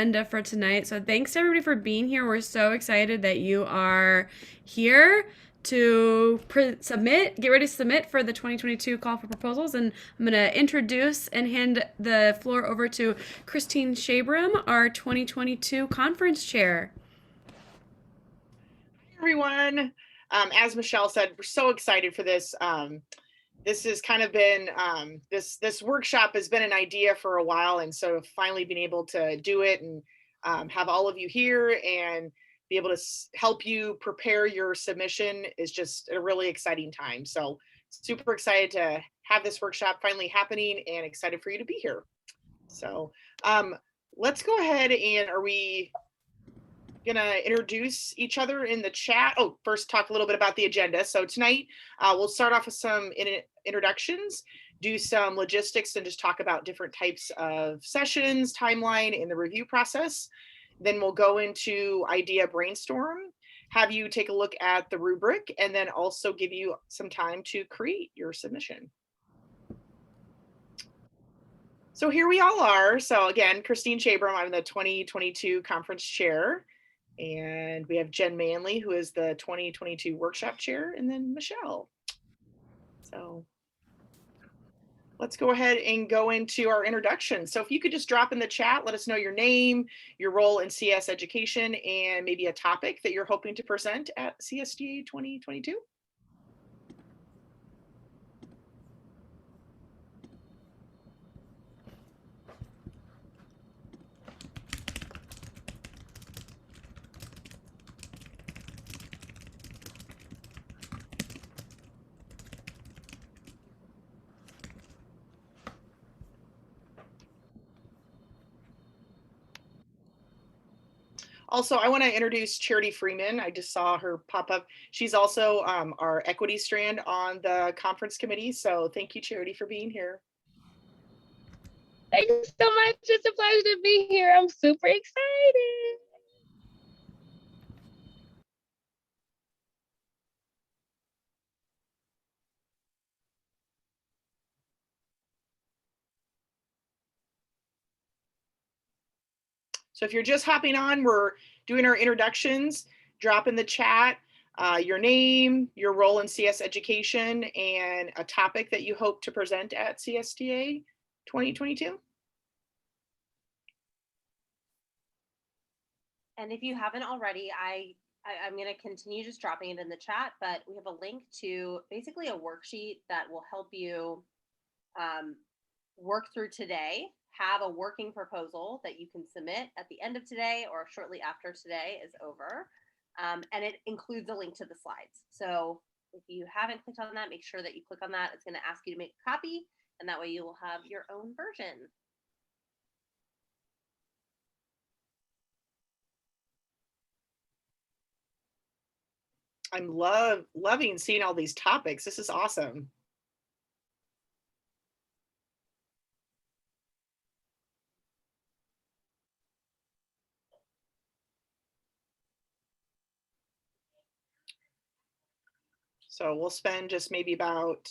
agenda for tonight. So thanks to everybody for being here. We're so excited that you are here to get ready to submit for the 2022 call for proposals. And I'm going to introduce and hand the floor over to Christine Shabram, our 2022 conference chair. Hi, everyone. As Michelle said, we're so excited for this. This has kind of been, this workshop has been an idea for a while. And so finally being able to do it and have all of you here and be able to help you prepare your submission is just a really exciting time. So super excited to have this workshop finally happening and excited for you to be here. So let's go ahead and are we gonna introduce each other in the chat? Oh, first talk a little bit about the agenda. So tonight we'll start off with some introductions, do some logistics and just talk about different types of sessions, timeline, and the review process. Then we'll go into idea brainstorm, have you take a look at the rubric, and then also give you some time to create your submission. So here we all are. So again, Christine Shabram, I'm the 2022 conference chair. And we have Jen Manley, who is the 2022 workshop chair, and then Michelle. So let's go ahead and go into our introduction. So if you could just drop in the chat, let us know your name, your role in CS education, and maybe a topic that you're hoping to present at CSTA 2022. Also, I want to introduce Charity Freeman. I just saw her pop up. She's also our equity strand on the conference committee. So thank you, Charity, for being here. Thank you so much. It's a pleasure to be here. I'm super excited. So if you're just hopping on, we're doing our introductions. Drop in the chat your name, your role in CS education, and a topic that you hope to present at CSTA 2022. And if you haven't already, I'm going to continue just dropping it in the chat, but we have a link to basically a worksheet that will help you work through today, have a working proposal that you can submit at the end of today or shortly after today is over. And it includes a link to the slides. So if you haven't clicked on that, make sure that you click on that. It's going to ask you to make a copy, and that way you will have your own version. I'm loving seeing all these topics. This is awesome. So we'll spend just maybe about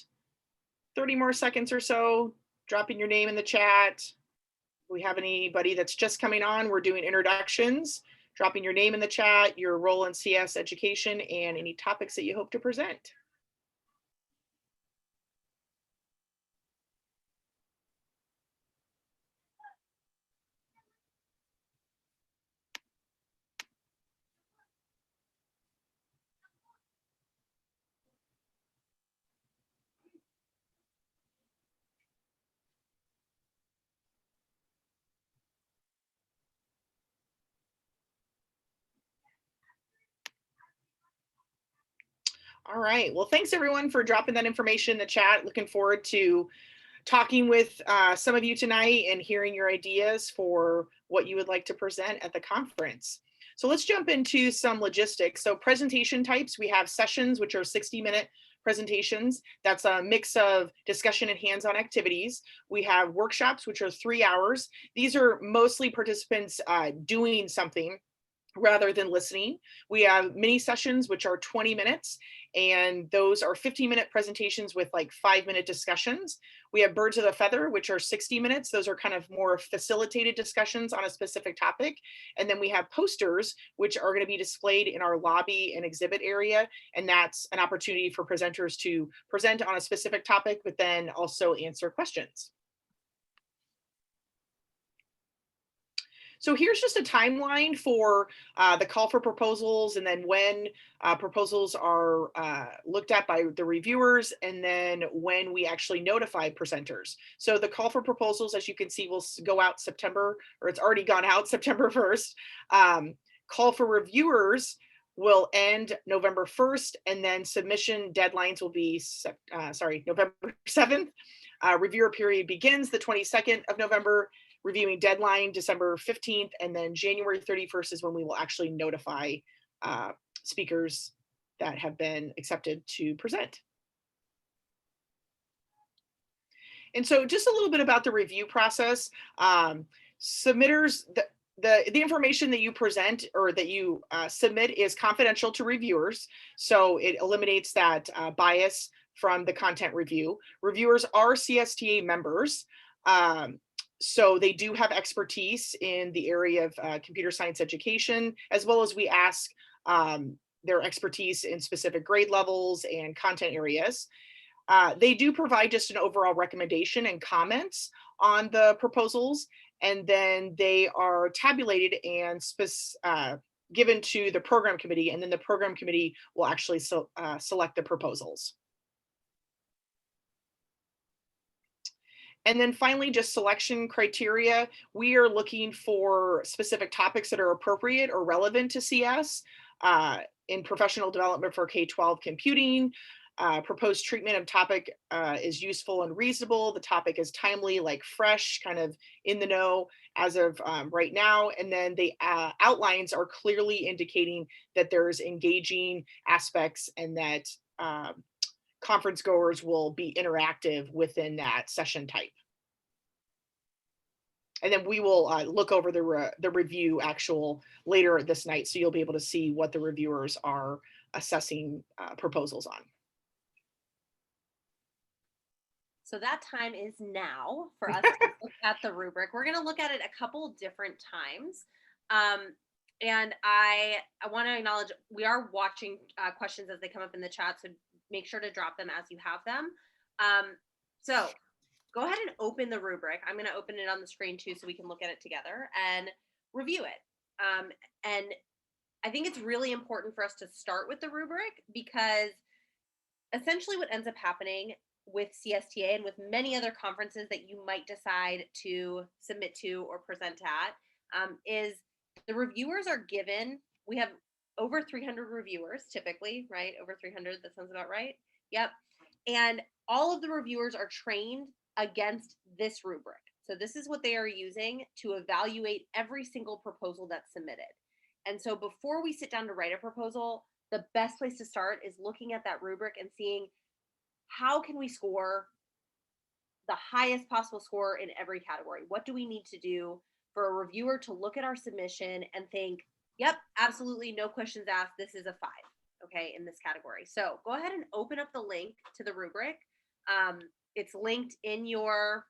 30 more seconds or so dropping your name in the chat. If we have anybody that's just coming on, we're doing introductions, dropping your name in the chat, your role in CS education, and any topics that you hope to present. All right, well, thanks everyone for dropping that information in the chat. Looking forward to talking with some of you tonight and hearing your ideas for what you would like to present at the conference. So let's jump into some logistics. So presentation types, we have sessions, which are 60-minute presentations. That's a mix of discussion and hands-on activities. We have workshops, which are 3 hours. These are mostly participants doing something. rather than listening. We have mini sessions, which are 20 minutes, and those are 15-minute presentations with like 5-minute discussions. We have birds of a feather, which are 60 minutes. Those are kind of more facilitated discussions on a specific topic. And then we have posters, which are going to be displayed in our lobby and exhibit area. And that's an opportunity for presenters to present on a specific topic, but then also answer questions. So here's just a timeline for the call for proposals, and then when proposals are looked at by the reviewers, and then when we actually notify presenters. So the call for proposals, as you can see, will go out September, or it's already gone out September 1st. Call for reviewers will end November 1st, and then submission deadlines will be, November 7th. Reviewer period begins the 22nd of November. Reviewing deadline December 15th, and then January 31st is when we will actually notify speakers that have been accepted to present. And so just a little bit about the review process. Submitters, the information that you present or that you submit is confidential to reviewers. So it eliminates that bias from the content review. Reviewers are CSTA members. So they do have expertise in the area of computer science education, as well as we ask their expertise in specific grade levels and content areas. They do provide just an overall recommendation and comments on the proposals, and then they are tabulated and given to the program committee, and then the program committee will actually select the proposals. And then finally, just selection criteria. We are looking for specific topics that are appropriate or relevant to CS in professional development for K-12 computing. Proposed treatment of topic is useful and reasonable. The topic is timely, like fresh, kind of in the know as of right now. And then the outlines are clearly indicating that there's engaging aspects and that conference goers will be interactive within that session type. And then we will look over the review actual later this night, so you'll be able to see what the reviewers are assessing proposals on. So that time is now for us to look at the rubric. We're going to look at it a couple different times. And I want to acknowledge we are watching questions as they come up in the chat, so make sure to drop them as you have them. So go ahead and open the rubric. I'm going to open it on the screen too, so we can look at it together and review it. And I think it's really important for us to start with the rubric, because essentially what ends up happening with CSTA and with many other conferences that you might decide to submit to or present at is the reviewers are given, we have over 300 reviewers typically, right? Over 300, that sounds about right. Yep. And all of the reviewers are trained against this rubric. So this is what they are using to evaluate every single proposal that's submitted. And so before we sit down to write a proposal, the best place to start is looking at that rubric and seeing how can we score the highest possible score in every category? What do we need to do for a reviewer to look at our submission and think, yep, absolutely, no questions asked, this is a 5, okay, in this category. So go ahead and open up the link to the rubric. It's linked in your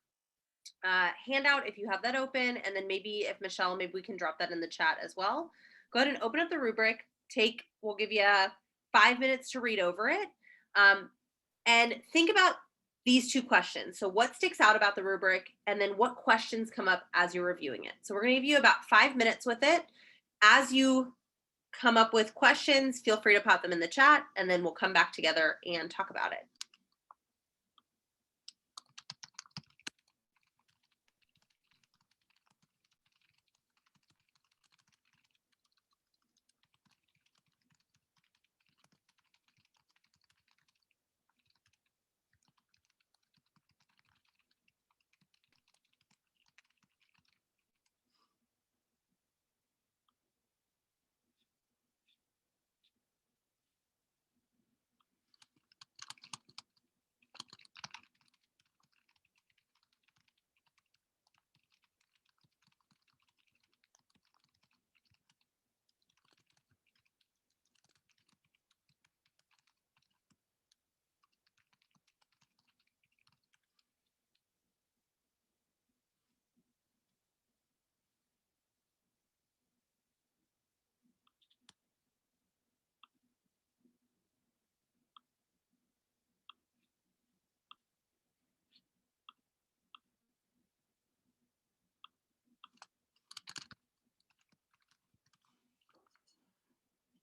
handout if you have that open, and then maybe if Michelle, maybe we can drop that in the chat as well. Go ahead and open up the rubric. We'll give you 5 minutes to read over it. And think about these 2 questions. So what sticks out about the rubric, and then what questions come up as you're reviewing it. So we're going to give you about 5 minutes with it. As you come up with questions, feel free to pop them in the chat, and then we'll come back together and talk about it.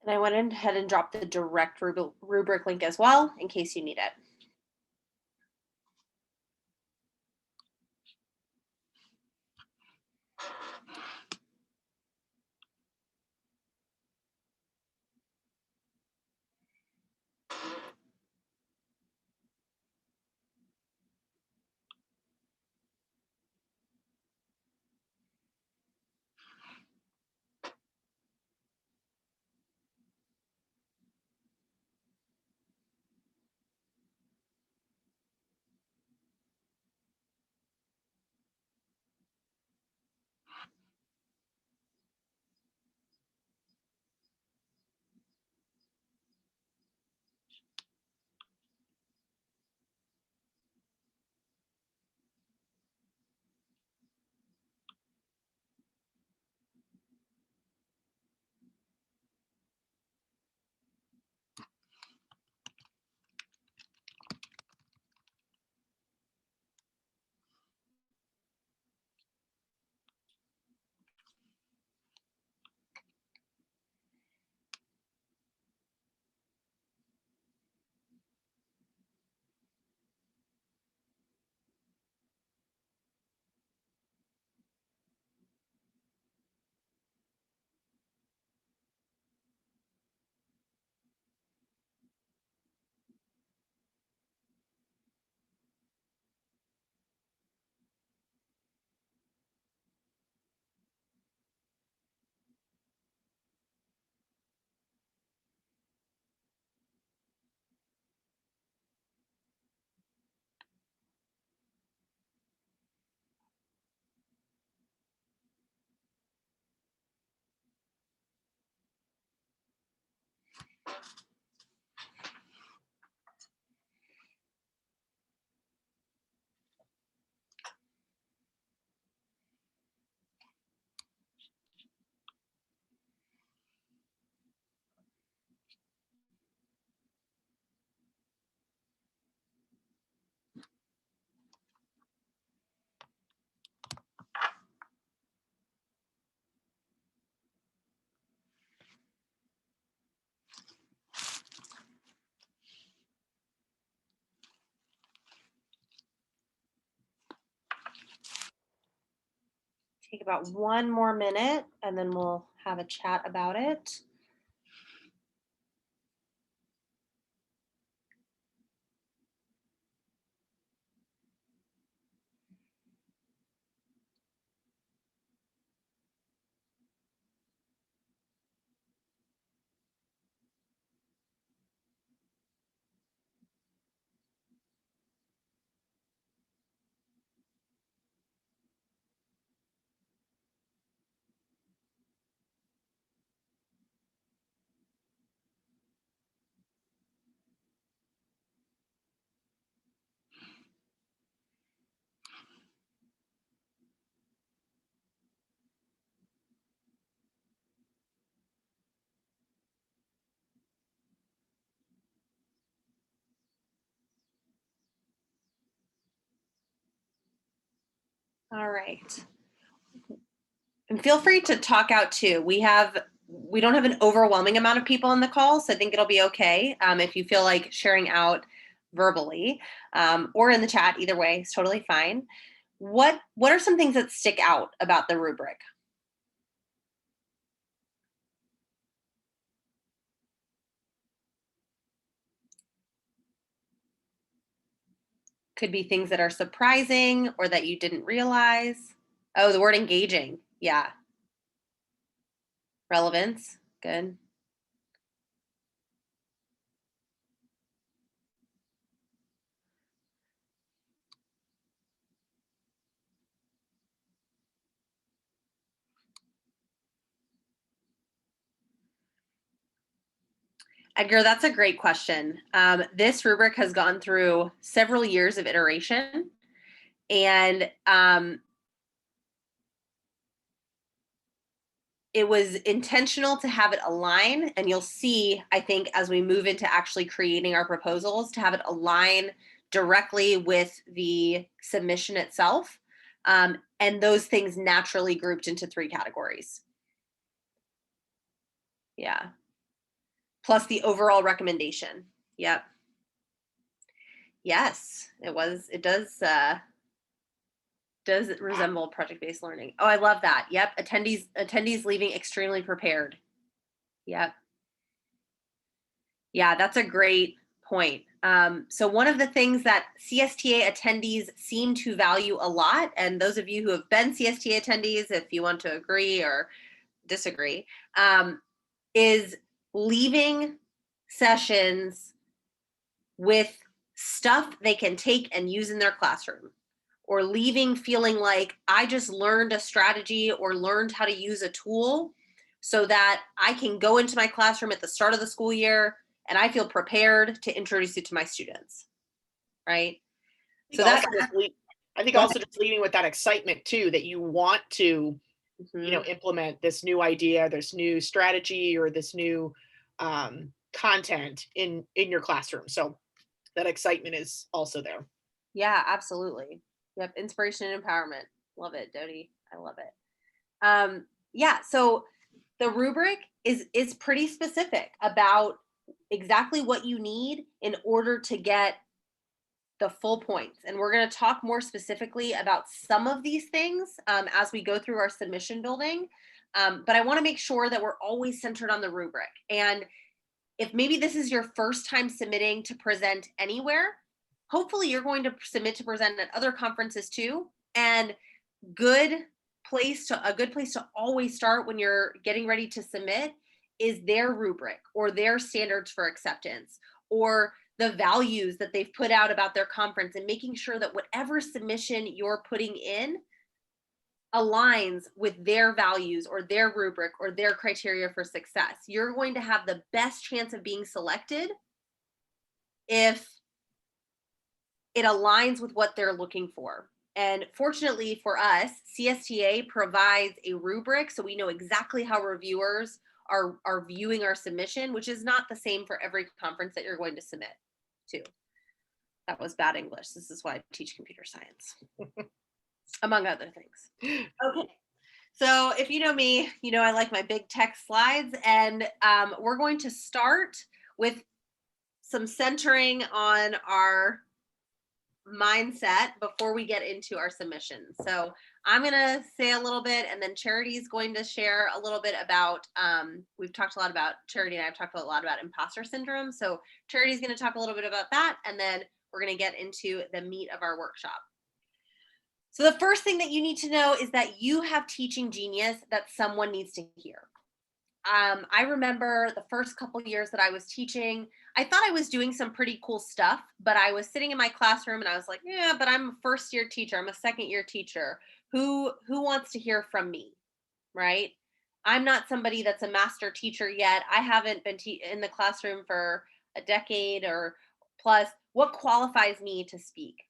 And I went ahead and dropped the direct rubric link as well in case you need it. Take about 1 more minute and then we'll have a chat about it. All right. And feel free to talk out too. We don't have an overwhelming amount of people on the call, so I think it'll be okay if you feel like sharing out verbally or in the chat. Either way, it's totally fine. What are some things that stick out about the rubric? Could be things that are surprising or that you didn't realize. Oh, the word engaging. Yeah. Relevance. Good. Edgar, that's a great question. This rubric has gone through several years of iteration, and it was intentional to have it align. And you'll see, I think, as we move into actually creating our proposals, to have it align directly with the submission itself. And those things naturally grouped into 3 categories. Yeah. plus the overall recommendation. Yep. Yes, it does resemble project-based learning. Oh, I love that. Yep. Attendees leaving extremely prepared. Yep. Yeah, that's a great point. So one of the things that CSTA attendees seem to value a lot, and those of you who have been CSTA attendees, if you want to agree or disagree, is leaving sessions with stuff they can take and use in their classroom, or leaving feeling like I just learned a strategy or learned how to use a tool so that I can go into my classroom at the start of the school year and I feel prepared to introduce it to my students, right? So that I think also just leading with that excitement too, that you want to, implement this new idea, this new strategy, or this new content in your classroom. So that excitement is also there. Yeah, absolutely. Yep, inspiration and empowerment. Love it, Dodie. I love it. Yeah, so the rubric is pretty specific about exactly what you need in order to get the full points. And we're going to talk more specifically about some of these things as we go through our submission building. But I want to make sure that we're always centered on the rubric. And if maybe this is your first time submitting to present anywhere, hopefully you're going to submit to present at other conferences too. And a good place to always start when you're getting ready to submit is their rubric or their standards for acceptance or the values that they've put out about their conference, and making sure that whatever submission you're putting in aligns with their values or their rubric or their criteria for success. You're going to have the best chance of being selected if it aligns with what they're looking for. And fortunately for us, CSTA provides a rubric, so we know exactly how reviewers are viewing our submission, which is not the same for every conference that you're going to submit to. That was bad English. This is why I teach computer science, among other things. Okay. So if you know me, you know I like my big text slides, and we're going to start with some centering on our mindset before we get into our submissions. So I'm going to say a little bit, and then Charity is going to share a little bit about, we've talked a lot about, Charity and I have talked a lot about imposter syndrome. So Charity is going to talk a little bit about that, and then we're going to get into the meat of our workshop. So the first thing that you need to know is that you have teaching genius that someone needs to hear. I remember the first couple of years that I was teaching, I thought I was doing some pretty cool stuff, but I was sitting in my classroom and I was like, yeah, but I'm a first year teacher. I'm a second year teacher. Who wants to hear from me, right? I'm not somebody that's a master teacher yet. I haven't been in the classroom for a decade or plus. What qualifies me to speak?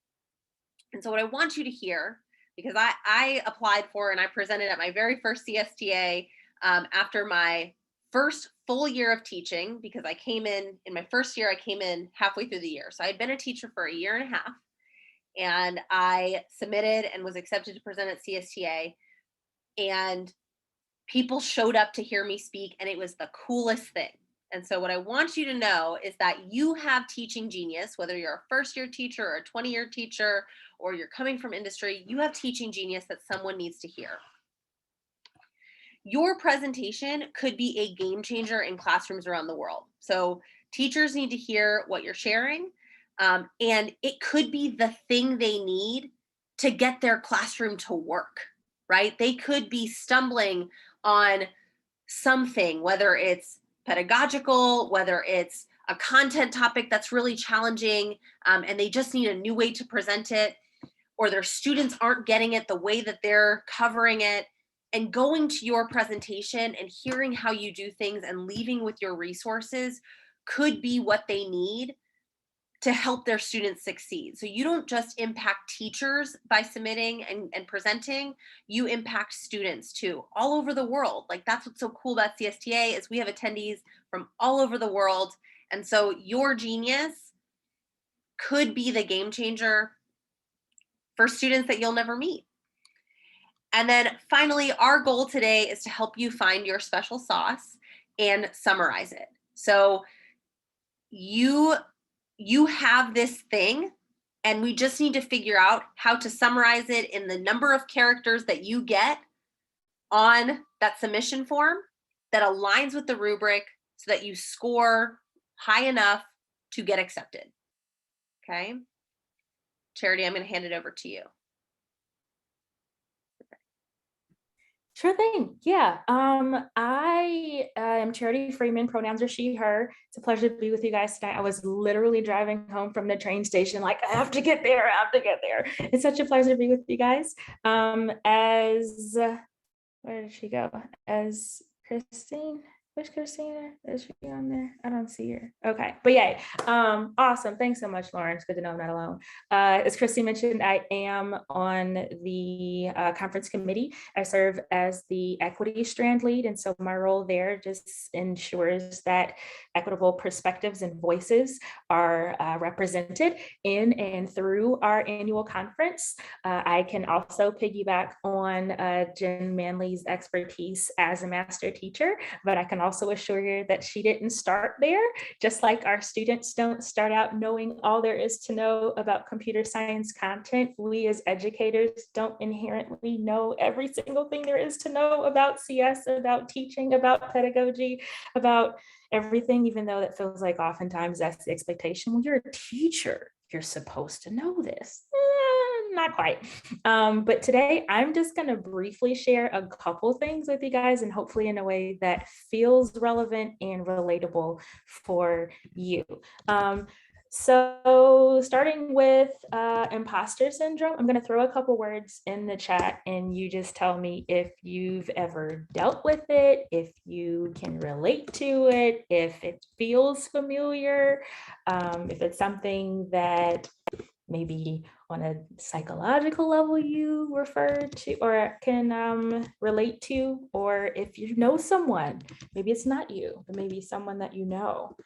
And so what I want you to hear, because I applied for and I presented at my very first CSTA after my first full year of teaching, because I came in my first year, I came in halfway through the year. So I had been a teacher for a year and a half, and I submitted and was accepted to present at CSTA, and people showed up to hear me speak, and it was the coolest thing. And so what I want you to know is that you have teaching genius, whether you're a first year teacher or a 20-year teacher, or you're coming from industry, you have teaching genius that someone needs to hear. Your presentation could be a game changer in classrooms around the world. So teachers need to hear what you're sharing, and it could be the thing they need to get their classroom to work, right? They could be stumbling on something, whether it's pedagogical, whether it's a content topic that's really challenging, and they just need a new way to present it, or their students aren't getting it the way that they're covering it. And going to your presentation and hearing how you do things and leaving with your resources could be what they need to help their students succeed. So you don't just impact teachers by submitting and presenting, you impact students too, all over the world. Like, that's what's so cool about CSTA is we have attendees from all over the world. And so your genius could be the game changer for students that you'll never meet. And then finally, our goal today is to help you find your special sauce and summarize it. So you have this thing, and we just need to figure out how to summarize it in the number of characters that you get on that submission form that aligns with the rubric so that you score high enough to get accepted. Okay. Charity, I'm going to hand it over to you. Sure thing. Yeah. I am Charity Freeman. Pronouns are she, her. It's a pleasure to be with you guys tonight. I was literally driving home from the train station, like, I have to get there. I have to get there. It's such a pleasure to be with you guys. Where did she go? As Christine. Which Christina? Is she on there? I don't see her. Okay, but yeah, awesome. Thanks so much, Lauren. It's good to know I'm not alone. As Christine mentioned, I am on the conference committee. I serve as the equity strand lead, and so my role there just ensures that equitable perspectives and voices are represented in and through our annual conference. I can also piggyback on Jen Manley's expertise as a master teacher, but I can also assure you that she didn't start there. Just like our students don't start out knowing all there is to know about computer science content, we as educators don't inherently know every single thing there is to know about CS, about teaching, about pedagogy, about everything, even though that feels like oftentimes that's the expectation. Well, you're a teacher, you're supposed to know this. Not quite. But today I'm just going to briefly share a couple things with you guys, and hopefully in a way that feels relevant and relatable for you. So starting with imposter syndrome, I'm going to throw a couple words in the chat and you just tell me if you've ever dealt with it, if you can relate to it, if it feels familiar, if it's something that maybe on a psychological level you refer to or can relate to, or if you know someone, maybe it's not you, but maybe someone that you know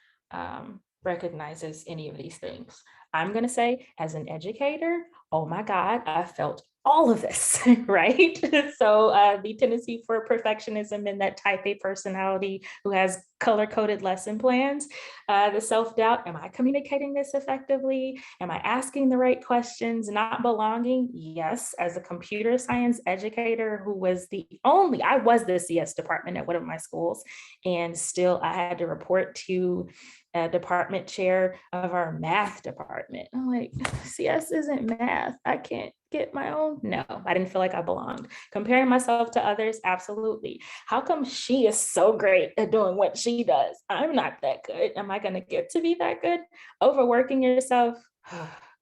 recognizes any of these things. I'm going to say, as an educator, oh my God, I felt all of this, right? So the tendency for perfectionism and that type A personality who has color-coded lesson plans, the self-doubt, am I communicating this effectively? Am I asking the right questions? Not belonging? Yes, as a computer science educator who was I was the CS department at one of my schools, and still I had to report to a department chair of our math department. I'm like, CS isn't math. I can't get my own. No, I didn't feel like I belonged. Comparing myself to others, absolutely. How come she is so great at doing what she does? I'm not that good. Am I going to get to be that good? Overworking yourself?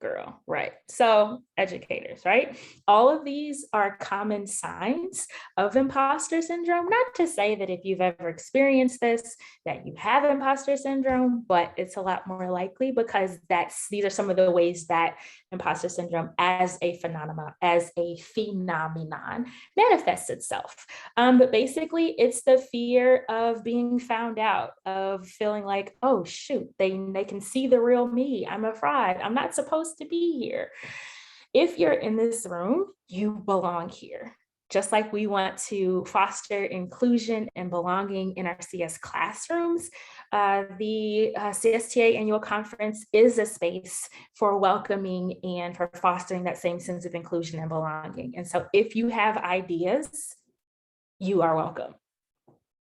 Girl, right? So educators, right? All of these are common signs of imposter syndrome. Not to say that if you've ever experienced this, that you have imposter syndrome, but it's a lot more likely because these are some of the ways that imposter syndrome as a phenomenon manifests itself. But basically it's the fear of being found out, of feeling like, oh shoot, they can see the real me. I'm a fraud. I'm not supposed to be here. If you're in this room, you belong here. Just like we want to foster inclusion and belonging in our CS classrooms, the CSTA Annual Conference is a space for welcoming and for fostering that same sense of inclusion and belonging. And so if you have ideas, you are welcome.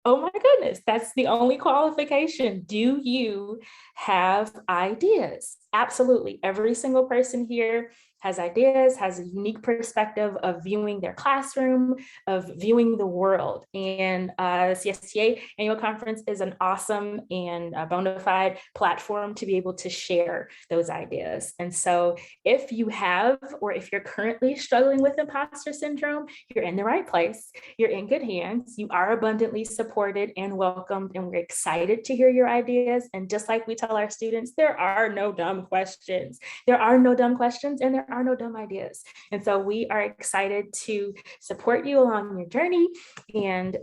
Oh my goodness, that's the only qualification. Do you have ideas? Absolutely. Every single person here has ideas, has a unique perspective of viewing their classroom, of viewing the world. And CSTA Annual Conference is an awesome and bona fide platform to be able to share those ideas. And so if you have, or if you're currently struggling with imposter syndrome, you're in the right place. You're in good hands. You are abundantly supported and welcomed, and we're excited to hear your ideas. And just like we tell our students, there are no dumb questions. There are no dumb questions, and there are no dumb ideas. And so we are excited to support you along your journey and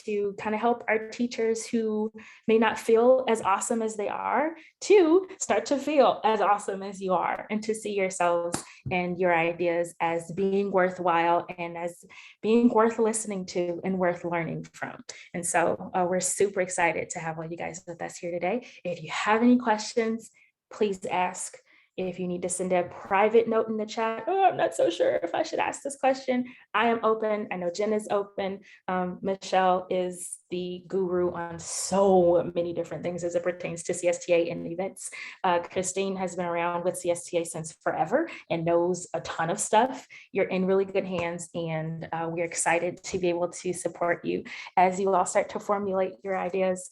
to kind of help our teachers who may not feel as awesome as they are to start to feel as awesome as you are, and to see yourselves and your ideas as being worthwhile and as being worth listening to and worth learning from. And so we're super excited to have all you guys with us here today. If you have any questions, please ask. If you need to send a private note in the chat, oh, I'm not so sure if I should ask this question, I am open. I know Jen is open. Michelle is the guru on so many different things as it pertains to CSTA and events. Christine has been around with CSTA since forever and knows a ton of stuff. You're in really good hands, and we're excited to be able to support you as you all start to formulate your ideas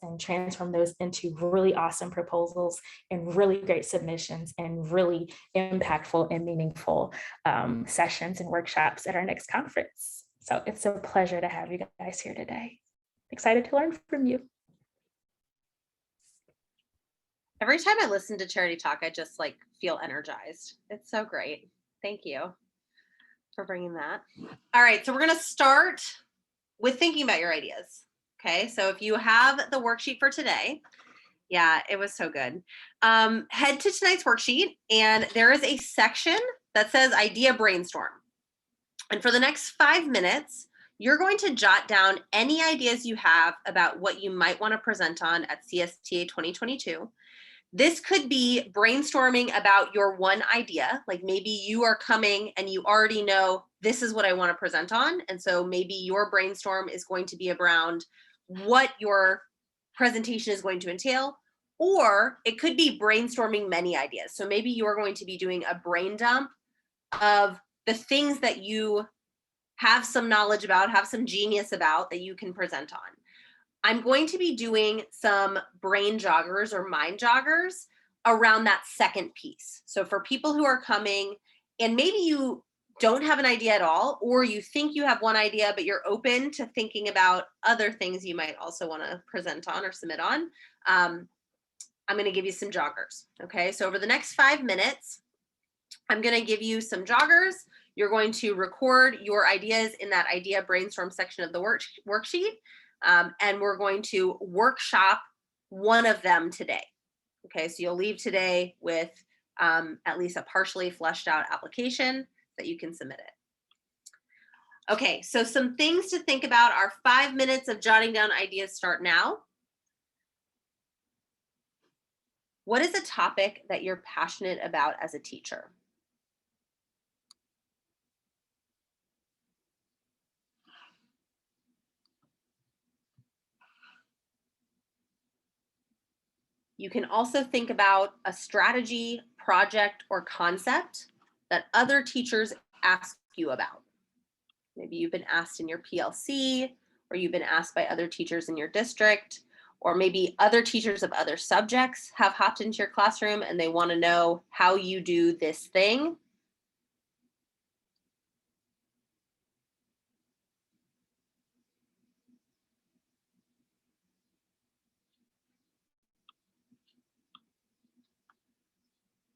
and transform those into really awesome proposals and really great submissions and really impactful and meaningful sessions and workshops at our next conference. So it's a pleasure to have you guys here today. Excited to learn from you. Every time I listen to Charity talk, I just like feel energized. It's so great. Thank you for bringing that. All right, so we're gonna start with thinking about your ideas. Okay, so if you have the worksheet for today, yeah, it was so good. Head to tonight's worksheet, and there is a section that says Idea Brainstorm. And for the next 5 minutes, you're going to jot down any ideas you have about what you might want to present on at CSTA 2022. This could be brainstorming about your one idea, like maybe you are coming and you already know this is what I want to present on. And so maybe your brainstorm is going to be around what your presentation is going to entail, or it could be brainstorming many ideas. So maybe you're going to be doing a brain dump of the things that you have some knowledge about, have some genius about that you can present on. I'm going to be doing some brain joggers or mind joggers around that second piece. So for people who are coming and maybe you don't have an idea at all, or you think you have one idea, but you're open to thinking about other things you might also want to present on or submit on, I'm going to give you some joggers. Okay, so over the next 5 minutes, I'm going to give you some joggers. You're going to record your ideas in that idea brainstorm section of the worksheet, and we're going to workshop one of them today. Okay, so you'll leave today with at least a partially fleshed out application that you can submit it. Okay, so some things to think about. Our 5 minutes of jotting down ideas start now. What is a topic that you're passionate about as a teacher? You can also think about a strategy, project, or concept that other teachers ask you about. Maybe you've been asked in your PLC, or you've been asked by other teachers in your district, or maybe other teachers of other subjects have hopped into your classroom and they want to know how you do this thing.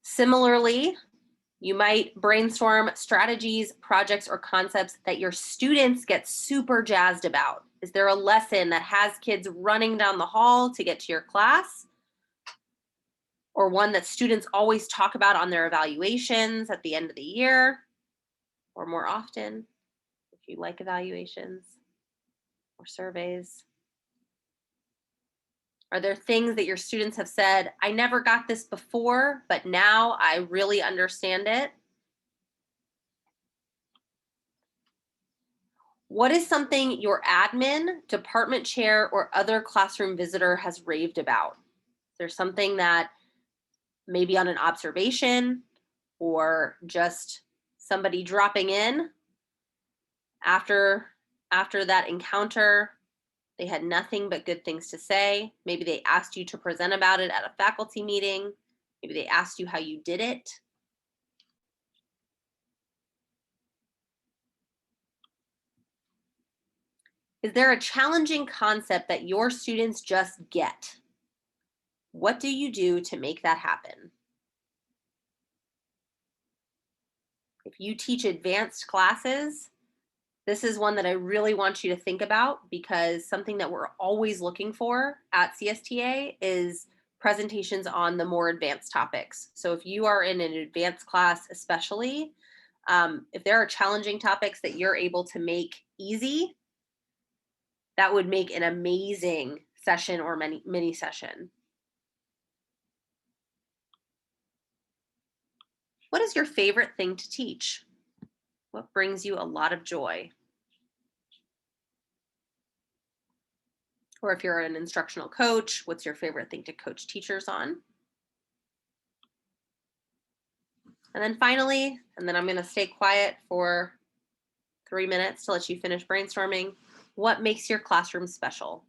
Similarly, you might brainstorm strategies, projects, or concepts that your students get super jazzed about. Is there a lesson that has kids running down the hall to get to your class? Or one that students always talk about on their evaluations at the end of the year, or more often, if you like evaluations or surveys? Are there things that your students have said, I never got this before, but now I really understand it? What is something your admin, department chair, or other classroom visitor has raved about? Is there something that maybe on an observation or just somebody dropping in after that encounter, they had nothing but good things to say? Maybe they asked you to present about it at a faculty meeting. Maybe they asked you how you did it. Is there a challenging concept that your students just get? What do you do to make that happen? you teach advanced classes, this is one that I really want you to think about, because something that we're always looking for at CSTA is presentations on the more advanced topics. So if you are in an advanced class, especially, if there are challenging topics that you're able to make easy, that would make an amazing session or mini session. What is your favorite thing to teach? What brings you a lot of joy? Or if you're an instructional coach, what's your favorite thing to coach teachers on? And then finally, and then I'm going to stay quiet for 3 minutes to let you finish brainstorming. What makes your classroom special?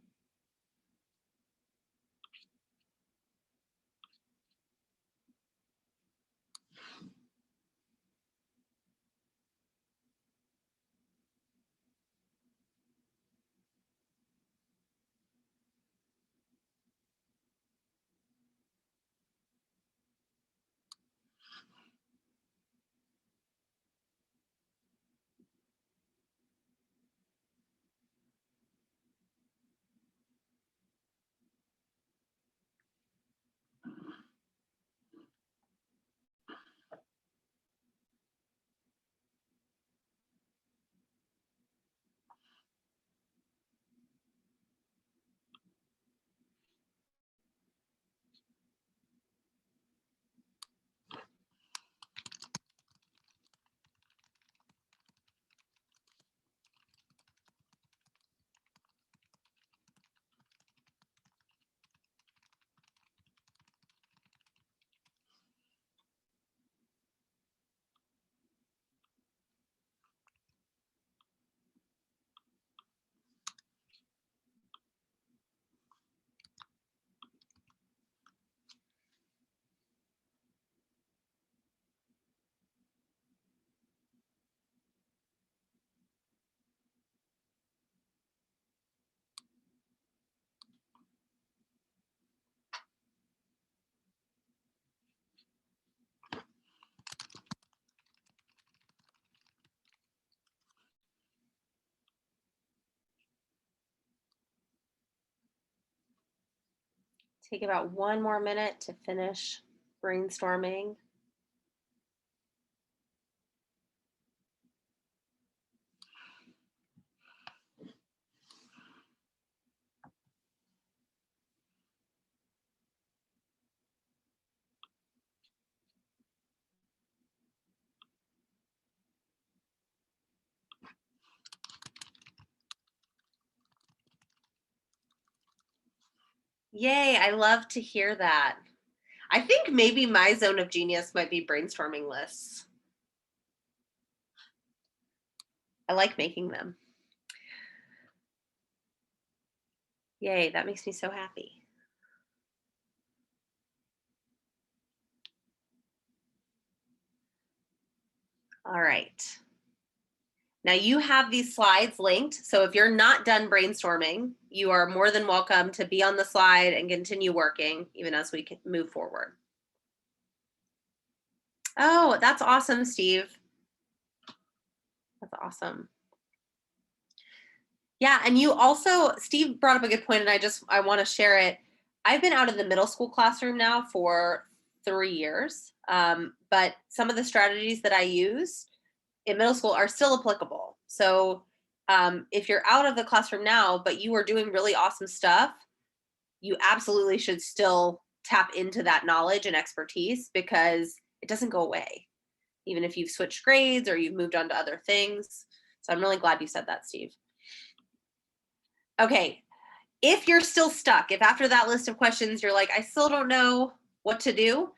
Take about 1 more minute to finish brainstorming. Yay, I love to hear that. I think maybe my zone of genius might be brainstorming lists. I like making them. Yay, that makes me so happy. All right. Now you have these slides linked, so if you're not done brainstorming, you are more than welcome to be on the slide and continue working even as we can move forward. Oh, that's awesome, Steve. That's awesome. Yeah, and you also, Steve brought up a good point, and I want to share it. I've been out of the middle school classroom now for 3 years, but some of the strategies that I use in middle school are still applicable. So if you're out of the classroom now, but you are doing really awesome stuff, you absolutely should still tap into that knowledge and expertise, because it doesn't go away, even if you've switched grades or you've moved on to other things. So I'm really glad you said that, Steve. Okay, if you're still stuck, if after that list of questions, you're like, I still don't know what to do,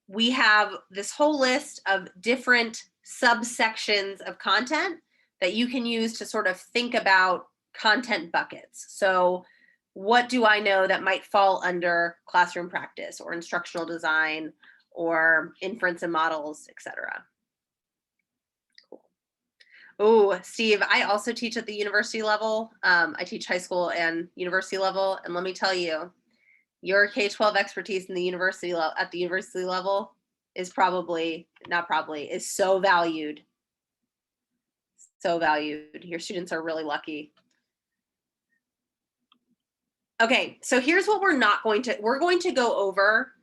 we have this whole list of different subsections of content that you can use to sort of think about content buckets. So what do I know that might fall under classroom practice or instructional design or inference and models, etc. Cool. Oh, Steve, I also teach at the university level. I teach high school and university level. And let me tell you, your K-12 expertise in the university at the university level is is so valued. So valued. Your students are really lucky. Okay, so here's what we're going to go over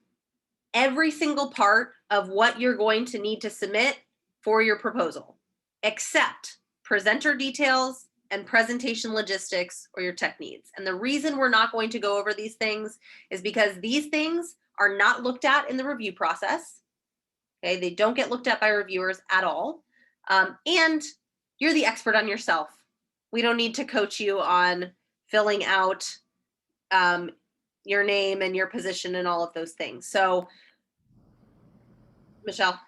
every single part of what you're going to need to submit for your proposal, except presenter details and presentation logistics or your tech needs. And the reason we're not going to go over these things is because these things are not looked at in the review process. Okay, they don't get looked at by reviewers at all. And you're the expert on yourself. We don't need to coach you on filling out your name and your position and all of those things. So, Michelle.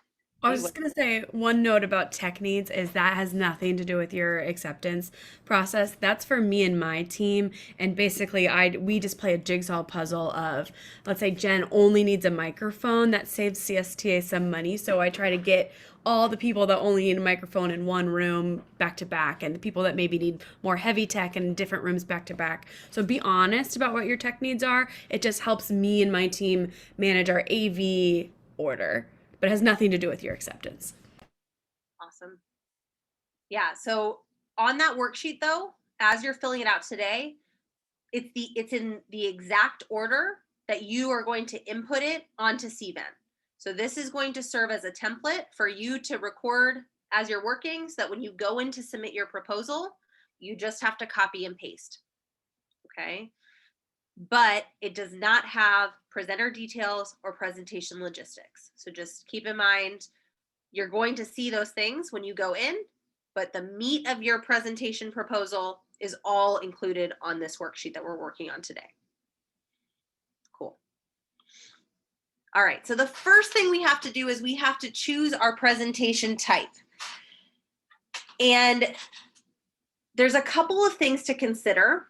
I was just going to say one note about tech needs is that has nothing to do with your acceptance process. That's for me and my team. And basically we just play a jigsaw puzzle of, let's say Jen only needs a microphone. That saves CSTA some money. So I try to get all the people that only need a microphone in one room back to back, and the people that maybe need more heavy tech in different rooms back to back. So be honest about what your tech needs are. It just helps me and my team manage our AV order, but it has nothing to do with your acceptance. Awesome. Yeah, so on that worksheet though, as you're filling it out today, it's in the exact order that you are going to input it onto CVent. So this is going to serve as a template for you to record as you're working, so that when you go in to submit your proposal, you just have to copy and paste. Okay. But it does not have presenter details or presentation logistics. So just keep in mind, you're going to see those things when you go in, but the meat of your presentation proposal is all included on this worksheet that we're working on today. Cool. All right, so the first thing we have to do is we have to choose our presentation type. And there's a couple of things to consider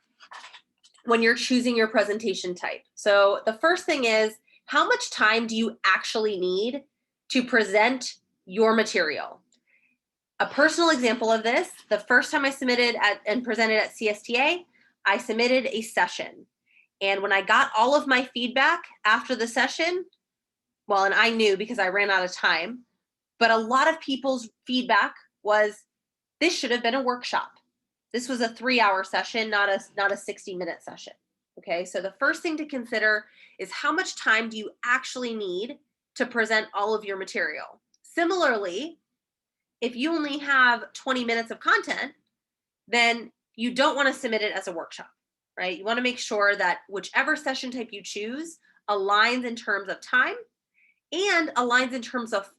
when you're choosing your presentation type. So the first thing is, how much time do you actually need to present your material? A personal example of this, the first time I submitted and presented at CSTA, I submitted a session. And when I got all of my feedback after the session, well, and I knew because I ran out of time, but a lot of people's feedback was, this should have been a workshop. This was a 3-hour session, not a 60-minute session. Okay, so the first thing to consider is how much time do you actually need to present all of your material? Similarly, if you only have 20 minutes of content, then you don't want to submit it as a workshop, right? You want to make sure that whichever session type you choose aligns in terms of time and aligns in terms of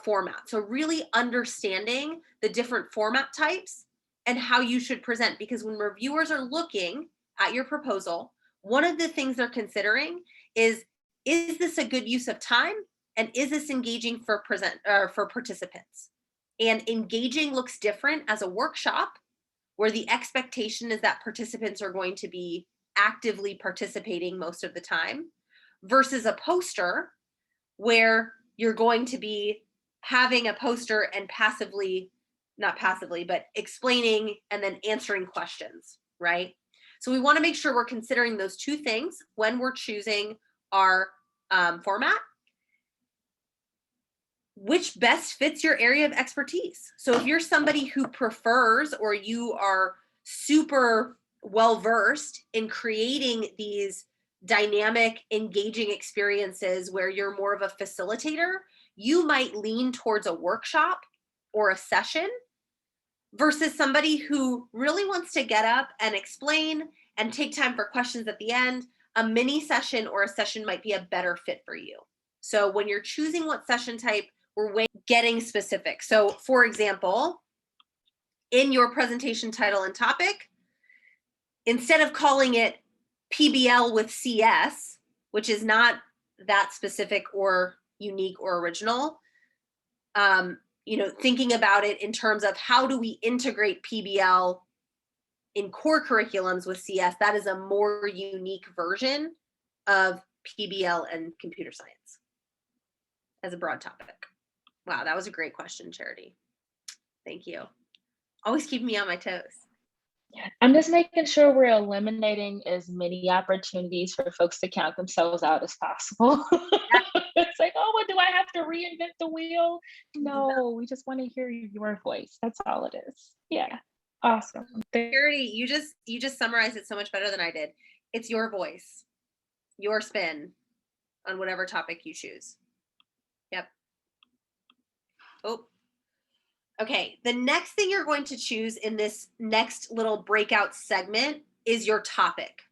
format. So really understanding the different format types and how you should present, because when reviewers are looking at your proposal, one of the things they're considering is this a good use of time? And is this engaging for participants? And engaging looks different as a workshop, where the expectation is that participants are going to be actively participating most of the time, versus a poster where you're going to be having a poster and not passively, but explaining and then answering questions, right? So we want to make sure we're considering those two things when we're choosing our format, which best fits your area of expertise. So if you're somebody who prefers, or you are super well-versed in creating these dynamic, engaging experiences where you're more of a facilitator, you might lean towards a workshop or a session, versus somebody who really wants to get up and explain and take time for questions at the end. A mini session or a session might be a better fit for you. So when you're choosing what session type, we're getting specific. So for example, in your presentation title and topic, instead of calling it PBL with CS, which is not that specific or unique or original, thinking about it in terms of how do we integrate PBL in core curriculums with CS, that is a more unique version of PBL and computer science as a broad topic. Wow, that was a great question, Charity. Thank you. Always keeping me on my toes. I'm just making sure we're eliminating as many opportunities for folks to count themselves out as possible. It's like, oh, do I have to reinvent the wheel? No, we just want to hear your voice. That's all it is. Yeah. Awesome. Charity, you just summarized it so much better than I did. It's your voice, your spin on whatever topic you choose. Yep. Oh. Okay, the next thing you're going to choose in this next little breakout segment is your topic.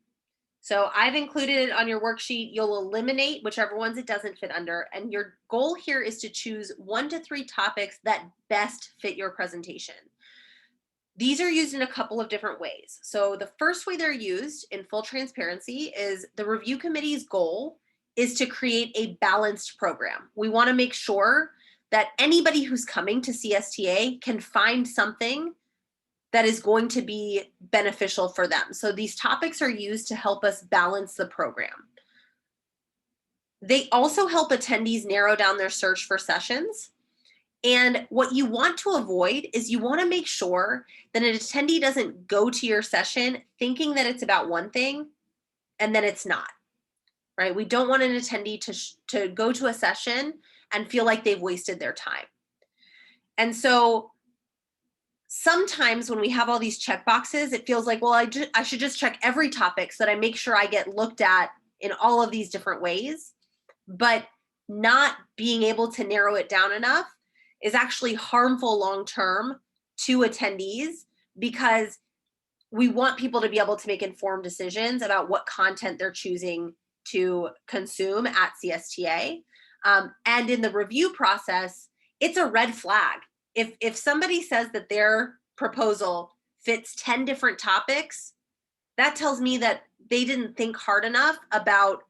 So I've included it on your worksheet. You'll eliminate whichever ones it doesn't fit under. And your goal here is to choose 1 to 3 topics that best fit your presentation. These are used in a couple of different ways. So the first way they're used, in full transparency, is the review committee's goal is to create a balanced program. We want to make sure that anybody who's coming to CSTA can find something that is going to be beneficial for them. So these topics are used to help us balance the program. They also help attendees narrow down their search for sessions. And what you want to avoid is you want to make sure that an attendee doesn't go to your session thinking that it's about one thing and then it's not, right? We don't want an attendee to go to a session and feel like they've wasted their time. And so sometimes when we have all these check boxes, it feels like, well, I should just check every topic so that I make sure I get looked at in all of these different ways. But not being able to narrow it down enough is actually harmful long-term to attendees, because we want people to be able to make informed decisions about what content they're choosing to consume at CSTA. And in the review process, it's a red flag. If somebody says that their proposal fits 10 different topics, that tells me that they didn't think hard enough about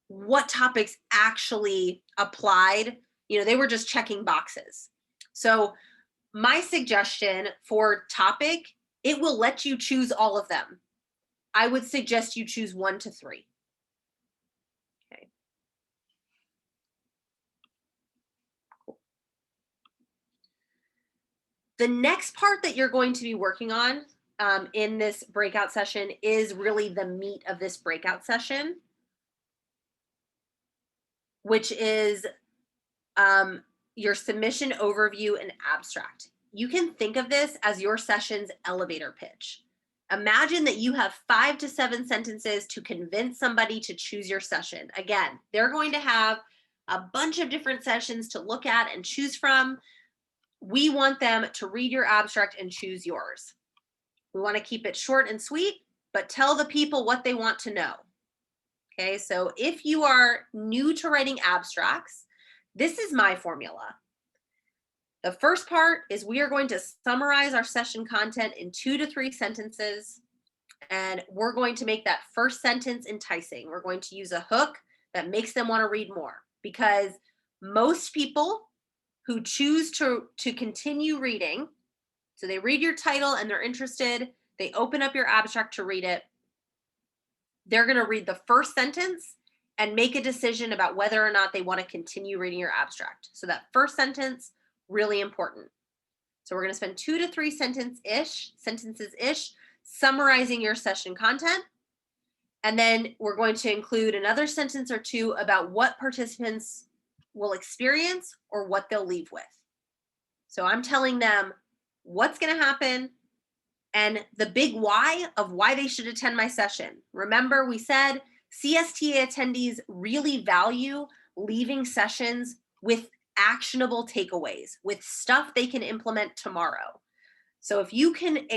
what topics actually applied. You know, they were just checking boxes. So my suggestion for topic, it will let you choose all of them. I would suggest you choose 1 to 3. Okay. Cool. The next part that you're going to be working on in this breakout session is really the meat of this breakout session, which is your submission overview and abstract. You can think of this as your session's elevator pitch. Imagine that you have 5 to 7 sentences to convince somebody to choose your session. Again, they're going to have a bunch of different sessions to look at and choose from. We want them to read your abstract and choose yours. We want to keep it short and sweet, but tell the people what they want to know. Okay, so if you are new to writing abstracts, this is my formula. The first part is we are going to summarize our session content in 2 to 3 sentences, and we're going to make that first sentence enticing. We're going to use a hook that makes them want to read more, because most people who choose to continue reading, so they read your title and they're interested, they open up your abstract to read it, they're going to read the first sentence and make a decision about whether or not they want to continue reading your abstract. So that first sentence, really important. So we're going to spend 2 to 3 sentences-ish summarizing your session content. And then we're going to include another sentence or 2 about what participants will experience or what they'll leave with. So I'm telling them what's going to happen and the big why of why they should attend my session. Remember, we said CSTA attendees really value leaving sessions with actionable takeaways, with stuff they can implement tomorrow. So if you can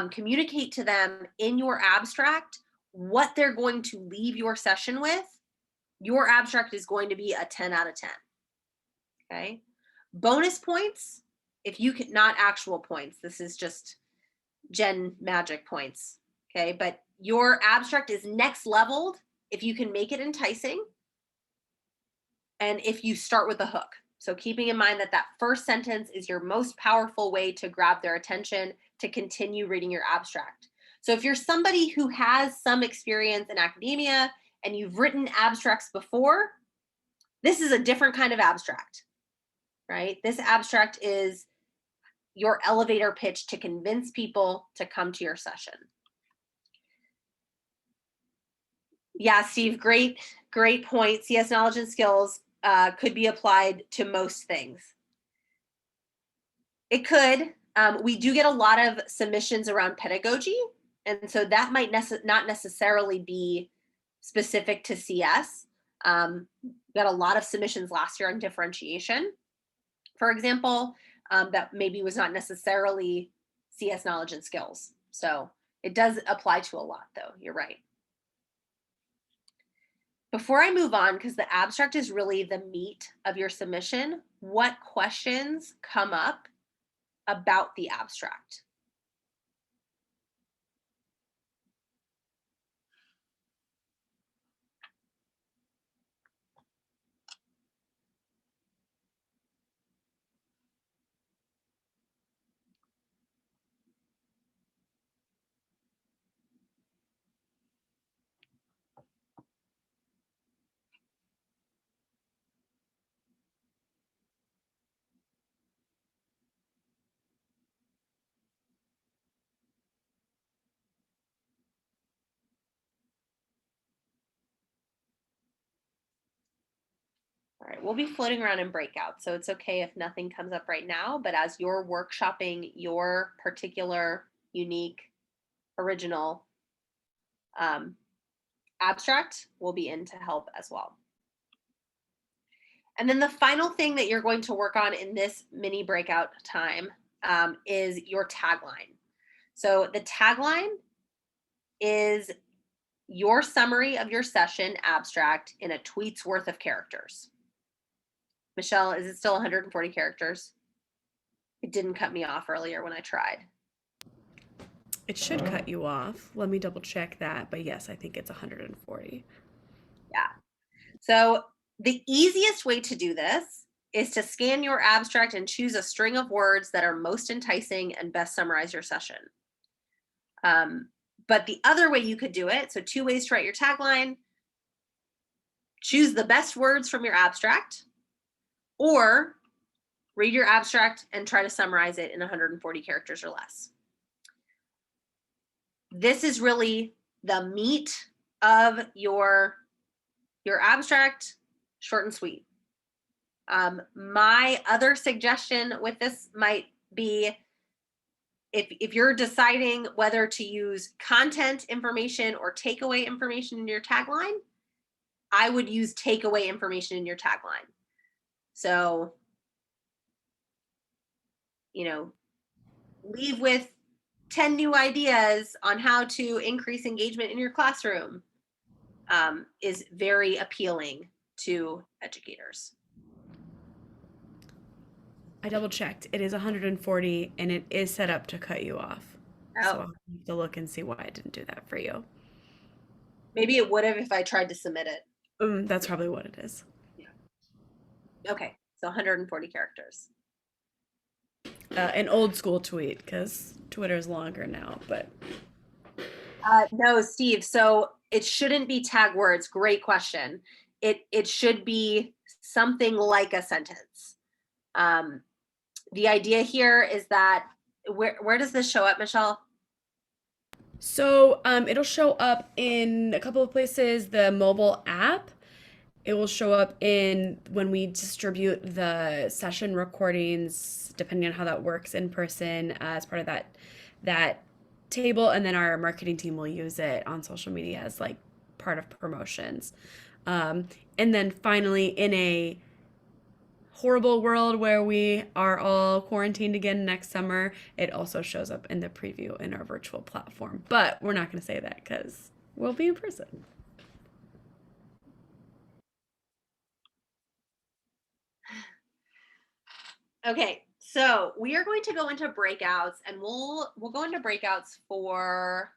communicate to them in your abstract what they're going to leave your session with, your abstract is going to be a 10 out of 10. Okay. Bonus points, if you can, not actual points, this is just Gen magic points. Okay. But your abstract is next leveled if you can make it enticing and if you start with a hook. So keeping in mind that that first sentence is your most powerful way to grab their attention to continue reading your abstract. So if you're somebody who has some experience in academia and you've written abstracts before, this is a different kind of abstract, right? This abstract is your elevator pitch to convince people to come to your session. Yeah, Steve, great point. CS knowledge and skills. could be applied to most things. It could. We do get a lot of submissions around pedagogy, and so that might not necessarily be specific to CS. We got a lot of submissions last year on differentiation, for example, that maybe was not necessarily CS knowledge and skills. So it does apply to a lot, though. You're right. Before I move on, because the abstract is really the meat of your submission, what questions come up about the abstract? All right, we'll be floating around in breakouts, so it's okay if nothing comes up right now, but as you're workshopping your particular, unique, original abstract, we'll be in to help as well. And then the final thing that you're going to work on in this mini breakout time is your tagline. So the tagline is your summary of your session abstract in a tweet's worth of characters. Michelle, is it still 140 characters? It didn't cut me off earlier when I tried. It should cut you off. Let me double check that. But yes, I think it's 140. Yeah. So the easiest way to do this is to scan your abstract and choose a string of words that are most enticing and best summarize your session. But the other way you could do it, so 2 ways to write your tagline: choose the best words from your abstract, or read your abstract and try to summarize it in 140 characters or less. This is really the meat of your abstract, short and sweet. My other suggestion with this might be, if you're deciding whether to use content information or takeaway information in your tagline, I would use takeaway information in your tagline. So, leave with 10 new ideas on how to increase engagement in your classroom is very appealing to educators. I double checked. It is 140 and it is set up to cut you off. Oh. So I'll have to look and see why I didn't do that for you. Maybe it would have if I tried to submit it. That's probably what it is. Yeah. Okay, so 140 characters. An old school tweet, because Twitter is longer now, but. No, Steve, so it shouldn't be tag words. Great question. It should be something like a sentence. The idea here is that, where does this show up, Michelle? So it'll show up in a couple of places. The mobile app. It will show up in when we distribute the session recordings, depending on how that works in person, as part of that table, and then our marketing team will use it on social media as like part of promotions. And then finally, in a horrible world where we are all quarantined again next summer, it also shows up in the preview in our virtual platform. But we're not going to say that because we'll be in person. Okay, so we are going to go into breakouts, and we'll go into breakouts for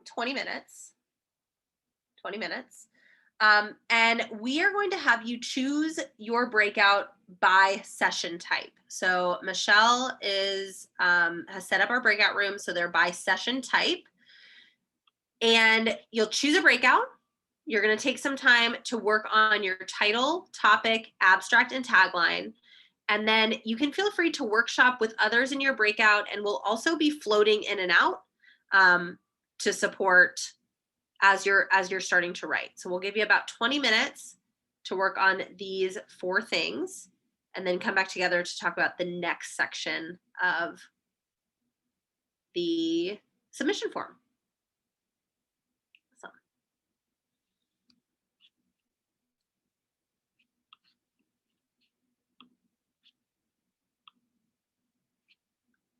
20 minutes. 20 minutes. And we are going to have you choose your breakout by session type. So Michelle has set up our breakout room, so they're by session type. And you'll choose a breakout. You're going to take some time to work on your title, topic, abstract, and tagline. And then you can feel free to workshop with others in your breakout, and we'll also be floating in and out to support as you're starting to write. So we'll give you about 20 minutes to work on these 4 things, and then come back together to talk about the next section of the submission form.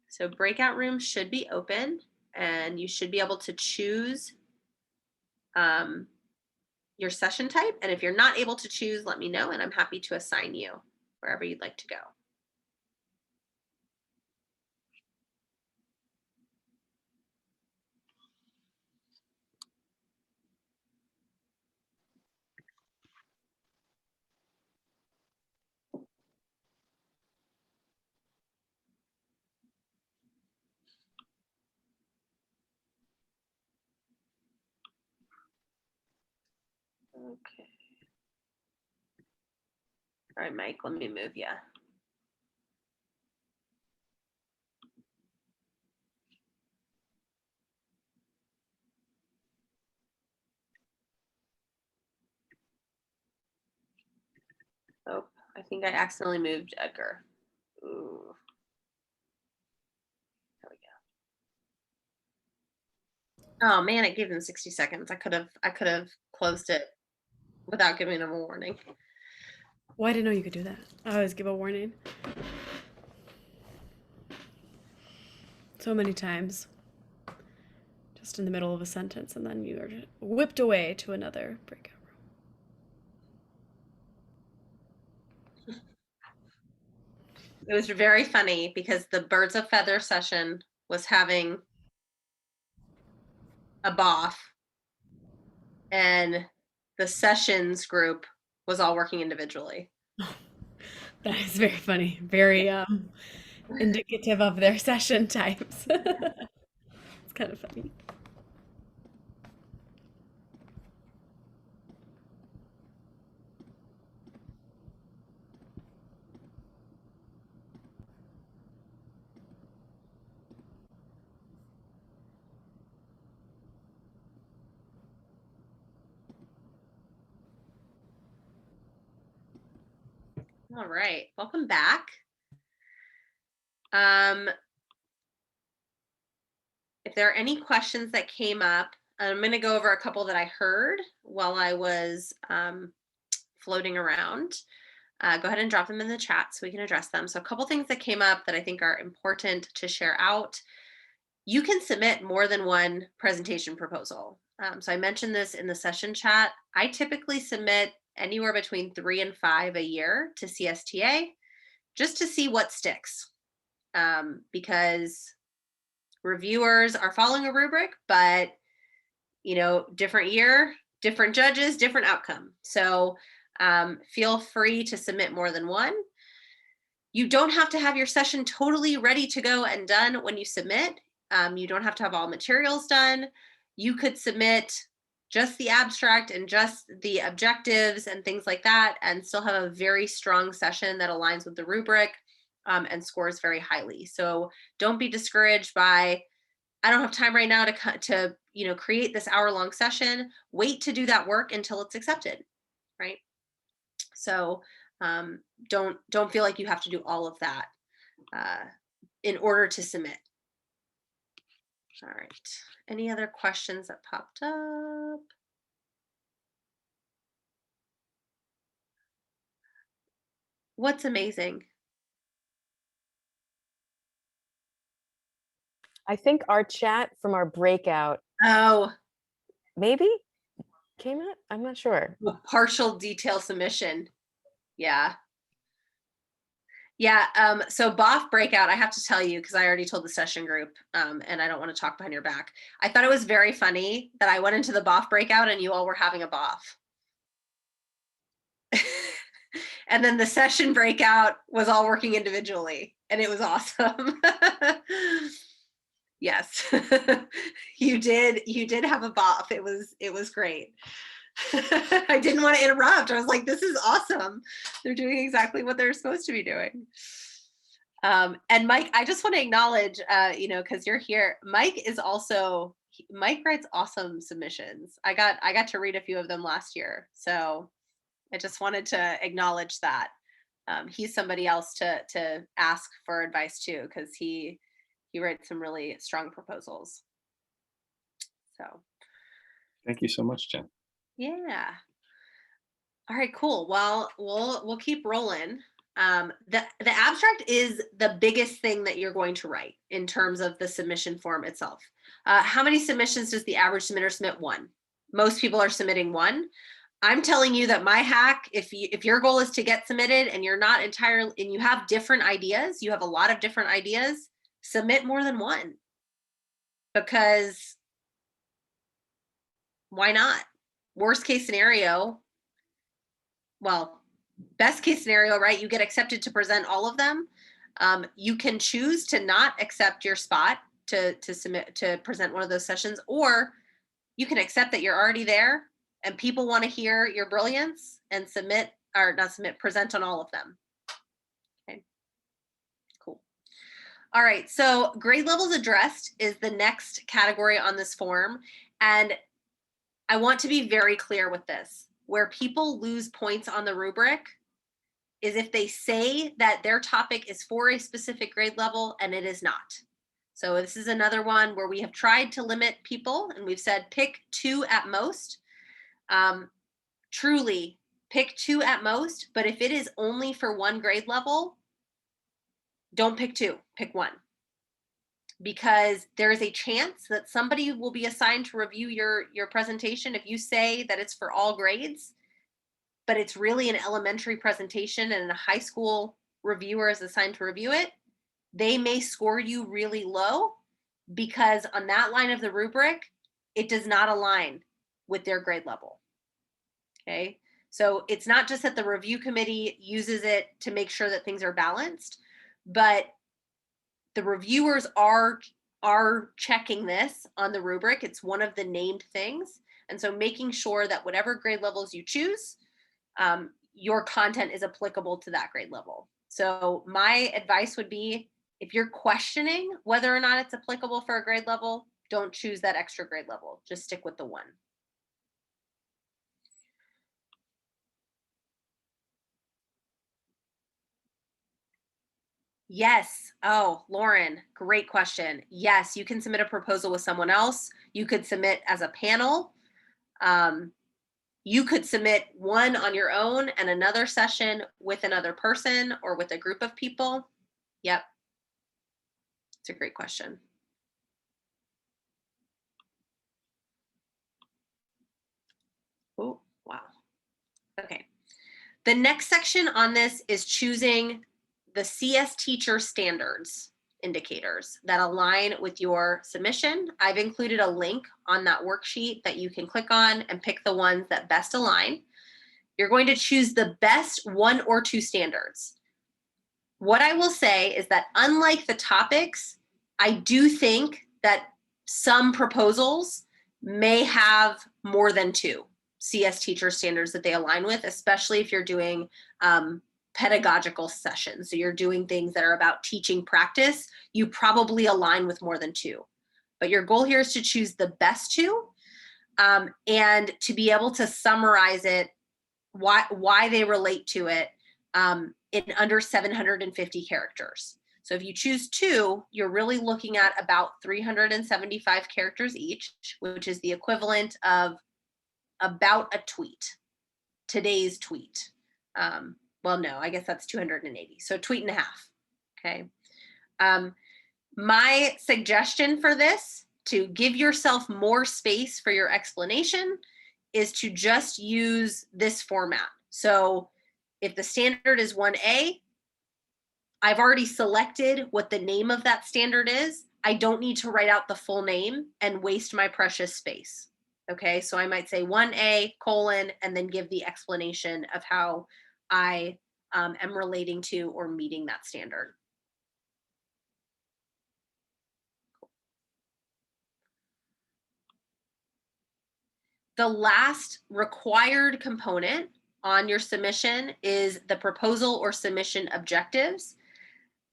So breakout room should be open, and you should be able to choose your session type. And if you're not able to choose, let me know, and I'm happy to assign you wherever you'd like to go. Okay. All right, Mike, let me move you. Oh, I think I accidentally moved Edgar. Ooh. There we go. Oh man, it gave him 60 seconds. I could have closed it without giving him a warning. Well, I didn't know you could do that. I always give a warning. So many times. Just in the middle of a sentence, and then you are whipped away to another breakout room. It was very funny because the Birds of Feather session was having a BOF, and the sessions group was all working individually. That is very funny. Very indicative of their session types. It's kind of funny. All right, welcome back. If there are any questions that came up, I'm going to go over a couple that I heard while I was floating around. Go ahead and drop them in the chat so we can address them. So a couple things that came up that I think are important to share out. You can submit more than one presentation proposal. So I mentioned this in the session chat. I typically submit anywhere between 3 and 5 a year to CSTA just to see what sticks, because reviewers are following a rubric, but different year, different judges, different outcome. So feel free to submit more than one. You don't have to have your session totally ready to go and done when you submit. You don't have to have all materials done. You could submit just the abstract and just the objectives and things like that, and still have a very strong session that aligns with the rubric and scores very highly. So don't be discouraged by, I don't have time right now to create this hour-long session. Wait to do that work until it's accepted, right? So don't feel like you have to do all of that in order to submit. All right. Any other questions that popped up? What's amazing? I think our chat from our breakout maybe came out. I'm not sure. Partial detail submission. Yeah. So BOF breakout, I have to tell you, because I already told the session group, and I don't want to talk behind your back. I thought it was very funny that I went into the BOF breakout and you all were having a BOF. And then the session breakout was all working individually, and it was awesome. Yes, you did have a BOF. It was great. I didn't want to interrupt. I was like, this is awesome. They're doing exactly what they're supposed to be doing. And Mike, I just want to acknowledge, because you're here, Mike is also, Mike writes awesome submissions. I got to read a few of them last year, so I just wanted to acknowledge that. He's somebody else to ask for advice too, because he writes some really strong proposals. So Thank you so much, Jen. yeah. All right, cool. Well, we'll keep rolling. The abstract is the biggest thing that you're going to write in terms of the submission form itself. How many submissions does the average submitter submit? One. Most people are submitting one. I'm telling you that my hack, if your goal is to get submitted and you're not entirely, and you have different ideas, you have a lot of different ideas, submit more than one. Because why not? Worst case scenario, well, best case scenario, right? You get accepted to present all of them. You can choose to not accept your spot to submit, to present one of those sessions, or you can accept that you're already there and people want to hear your brilliance and present on all of them. Okay, cool. All right, so grade levels addressed is the next category on this form. And I want to be very clear with this. Where people lose points on the rubric is if they say that their topic is for a specific grade level and it is not. So this is another one where we have tried to limit people and we've said pick 2 at most. Truly pick 2 at most, but if it is only for one grade level, don't pick 2, pick 1. Because there is a chance that somebody will be assigned to review your presentation if you say that it's for all grades, but it's really an elementary presentation and a high school reviewer is assigned to review it. They may score you really low because on that line of the rubric, it does not align with their grade level. Okay, so it's not just that the review committee uses it to make sure that things are balanced, but the reviewers are checking this on the rubric. It's one of the named things. And so making sure that whatever grade levels you choose, your content is applicable to that grade level. So my advice would be, if you're questioning whether or not it's applicable for a grade level, don't choose that extra grade level. Just stick with the 1. Yes. Oh, Lauren, great question. Yes, you can submit a proposal with someone else. You could submit as a panel. You could submit one on your own and another session with another person or with a group of people. Yep. It's a great question. Oh, wow. Okay. The next section on this is choosing the CS teacher standards indicators that align with your submission. I've included a link on that worksheet that you can click on and pick the ones that best align. You're going to choose the best 1 or 2 standards. What I will say is that unlike the topics, I do think that some proposals may have more than 2 CS teacher standards that they align with, especially if you're doing pedagogical sessions. So you're doing things that are about teaching practice, you probably align with more than 2. But your goal here is to choose the best 2 and to be able to summarize it, why they relate to it in under 750 characters. So if you choose 2, you're really looking at about 375 characters each, which is the equivalent of about a tweet, today's tweet. Well, no, I guess that's 280. So tweet and a half, okay? My suggestion for this, to give yourself more space for your explanation, is to just use this format. So if the standard is 1A, I've already selected what the name of that standard is. I don't need to write out the full name and waste my precious space. Okay, so I might say 1A : and then give the explanation of how I am relating to or meeting that standard. The last required component on your submission is the proposal or submission objectives.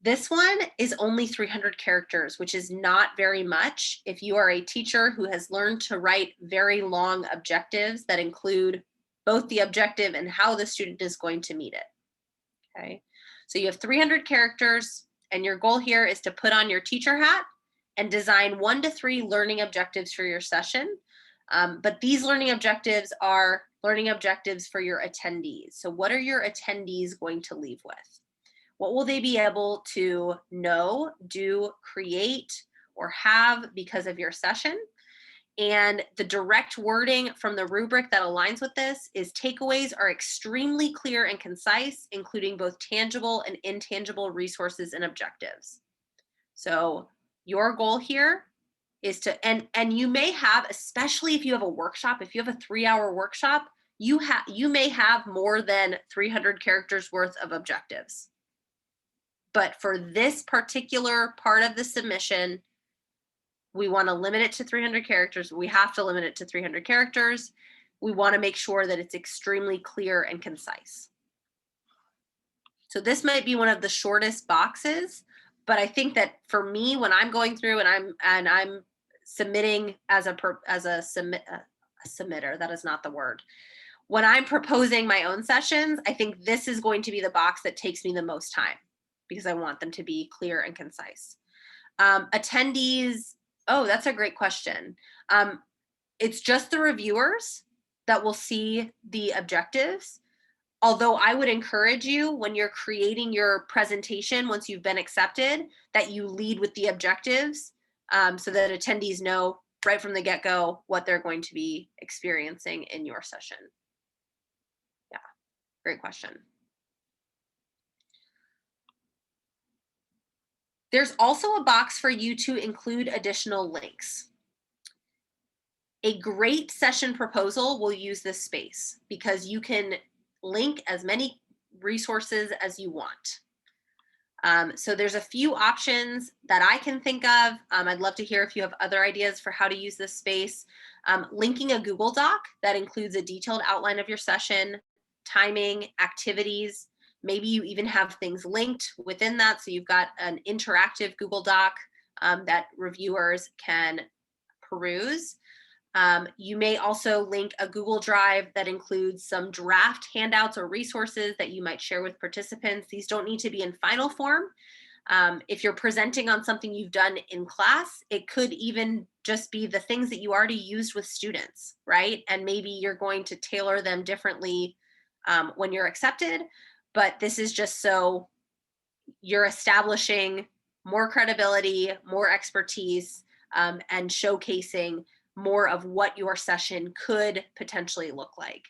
This one is only 300 characters, which is not very much if you are a teacher who has learned to write very long objectives that include both the objective and how the student is going to meet it. Okay, so you have 300 characters, and your goal here is to put on your teacher hat and design 1 to 3 learning objectives for your session. But these learning objectives are learning objectives for your attendees. So what are your attendees going to leave with? What will they be able to know, do, create, or have because of your session? And the direct wording from the rubric that aligns with this is takeaways are extremely clear and concise, including both tangible and intangible resources and objectives. So your goal here is to, and you may have, especially if you have a workshop, if you have a 3-hour workshop, you may have more than 300 characters worth of objectives. But for this particular part of the submission, we want to limit it to 300 characters. We have to limit it to 300 characters. We want to make sure that it's extremely clear and concise. So this might be one of the shortest boxes, but I think that for me, when I'm going through and I'm submitting as a submitter, that is not the word. When I'm proposing my own sessions, I think this is going to be the box that takes me the most time because I want them to be clear and concise. Attendees, oh, that's a great question. It's just the reviewers that will see the objectives. Although I would encourage you when you're creating your presentation, once you've been accepted, that you lead with the objectives so that attendees know right from the get-go what they're going to be experiencing in your session. Yeah, great question. There's also a box for you to include additional links. A great session proposal will use this space because you can link as many resources as you want. So there's a few options that I can think of. I'd love to hear if you have other ideas for how to use this space. Linking a Google Doc that includes a detailed outline of your session, timing, activities. Maybe you even have things linked within that. So you've got an interactive Google Doc that reviewers can peruse. You may also link a Google Drive that includes some draft handouts or resources that you might share with participants. These don't need to be in final form. If you're presenting on something you've done in class, it could even just be the things that you already used with students, right? And maybe you're going to tailor them differently when you're accepted, but this is just so you're establishing more credibility, more expertise, and showcasing more of what your session could potentially look like.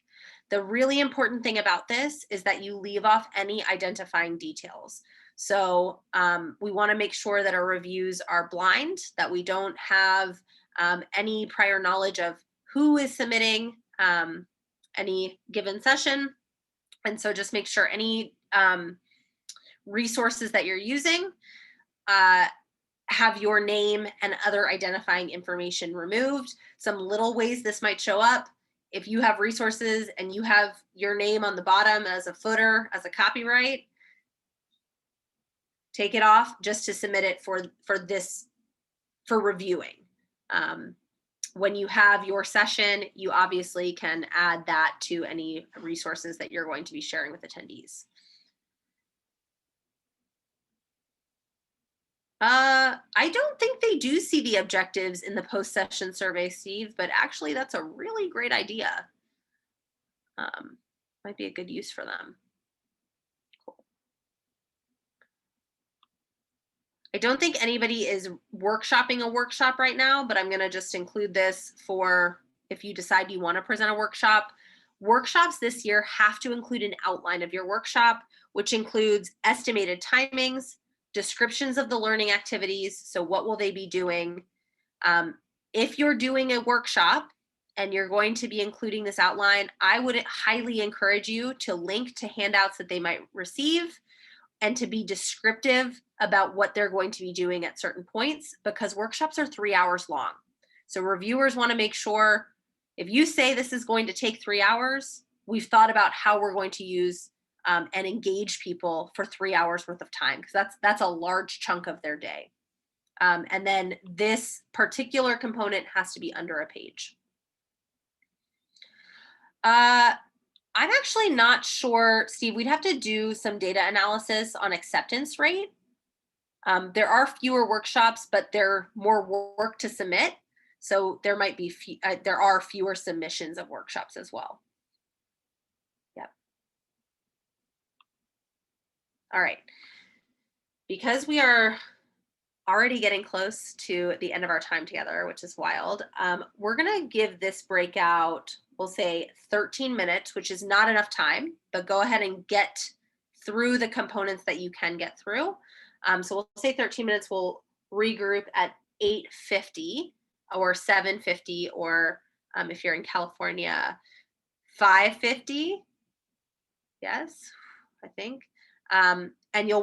The really important thing about this is that you leave off any identifying details. So we want to make sure that our reviews are blind, that we don't have any prior knowledge of who is submitting any given session. And so just make sure any resources that you're using have your name and other identifying information removed. Some little ways this might show up. If you have resources and you have your name on the bottom as a footer, as a copyright, take it off just to submit it for reviewing. When you have your session, you obviously can add that to any resources that you're going to be sharing with attendees. I don't think they do see the objectives in the post-session survey, Steve, but actually that's a really great idea. Might be a good use for them. Cool. I don't think anybody is workshopping a workshop right now, but I'm gonna just include this for if you decide you wanna present a workshop. Workshops this year have to include an outline of your workshop, which includes estimated timings, descriptions of the learning activities. So what will they be doing? If you're doing a workshop and you're going to be including this outline, I would highly encourage you to link to handouts that they might receive and to be descriptive about what they're going to be doing at certain points, because workshops are 3 hours long. So reviewers want to make sure if you say this is going to take 3 hours, we've thought about how we're going to use and engage people for 3 hours worth of time, because that's a large chunk of their day. And then this particular component has to be under a page. I'm actually not sure, Steve, we'd have to do some data analysis on acceptance rate. There are fewer workshops, but they're more work to submit. So there might be, there are fewer submissions of workshops as well. Yep. All right. Because we are already getting close to the end of our time together, which is wild, we're gonna give this breakout, we'll say 13 minutes, which is not enough time, but go ahead and get through the components that you can get through. So we'll say 13 minutes, we'll regroup at 8:50 or 7:50, or if you're in California, 5:50, yes, I think, and you'll work